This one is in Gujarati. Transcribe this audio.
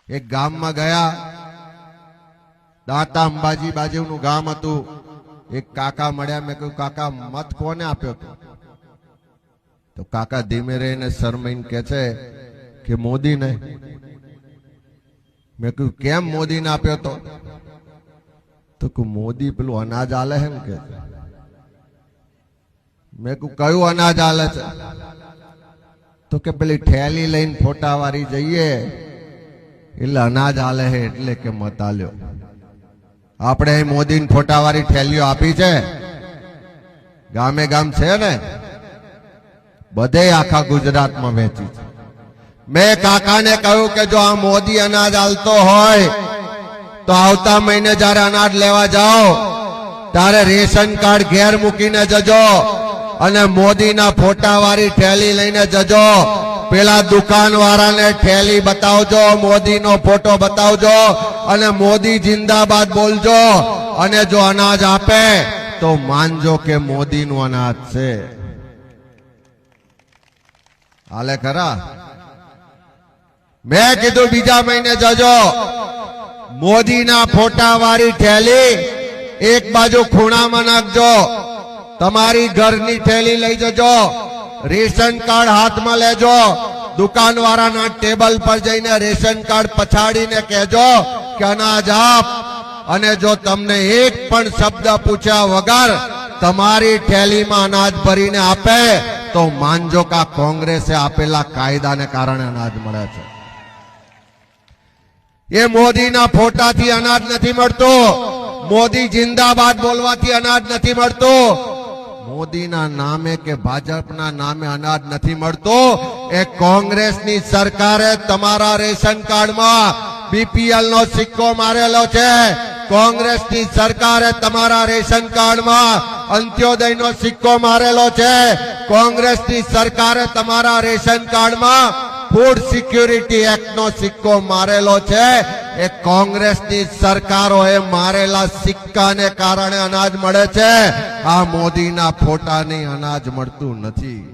એક ગામમાં ગયા, દાંતા અંબાજી બાજુનું ગામ હતું. એક કાકા મળ્યા. મેં કહ્યું, કાકા મત કોને આપ્યો હતો? તો કાકા ધીમે રહીને શરમાઈને કહે છે કે મોદીને. મેં કહ્યું, કેમ મોદીને આપ્યો હતો? તો કે મોદી પેલું અનાજ આલે છે ને કે. મેં કહ્યું, કયું અનાજ આલે છે? તો કે પેલી ઠેલી લઈને ફોટા વાળી જઈએ એટલે અનાજ આલે છે એટલે કે મત આલ્યો. આપણે મોદીને ફોટા વાળી ઠેલીઓ આપી છે, ગામે ગામ છે ને, બધે આખા ગુજરાતમાં વેચી છે. મેં કાકાને કહ્યું કે જો આ મોદી અનાજ આલતો હોય તો આવતા મહિને જયારે અનાજ લેવા જાઓ ત્યારે રેશન કાર્ડ ઘેર મૂકીને જજો અને મોદીના ફોટા વાળી ઠેલી લઈને જજો. પેલા દુકાન વાળાને ઠેલી બતાવજો, મોદીનો ફોટો બતાવજો અને મોદી જિંદાબાદ બોલજો. અને જો અનાજ આપે તો માનજો કે મોદીનું અનાજ છે. હાલે ખરા? મેં કીધું બીજા મહિને જજો, મોદીના ફોટા વાળી ઠેલી એક બાજુ ખૂણામાં નાખજો, તમારી ઘરની ઠેલી લઈ જજો, રેશન કાર્ડ હાથમાં લેજો, દુકાન વાળાના ટેબલ પર જઈને રેશન કાર્ડ પછાડીને કહેજો કે અનાજ આપ. અને જો તમને એક પણ શબ્દ પૂછ્યા વગર તમારી ઠેલીમાં અનાજ ભરીને આપે તો માનજો કે આ કોંગ્રેસે આપેલા કાયદાને કારણે અનાજ મળે છે. એ મોદીના ફોટાથી અનાજ નથી મળતું, મોદી જિંદાબાદ બોલવાથી અનાજ નથી મળતું, મોદીના નામે કે ભાજપના નામે અનાજ નથી મળતું. એ કોંગ્રેસની સરકારે તમારા રેશન કાર્ડમાં બીપીએલ નો સિક્કો મારેલો છે. કોંગ્રેસની સરકારે તમારા રેશન કાર્ડમાં અંત્યોદયનો સિક્કો મારેલો છે. કોંગ્રેસની સરકારે તમારા રેશન કાર્ડમાં ફૂડ સિક્યુરિટી એક્ટ નો સિક્કો મારેલો છે. એ કોંગ્રેસની સરકારોએ મારેલા સિક્કાને કારણે અનાજ મળે છે. આ મોદીના ફોટાની અનાજ મળતું નથી.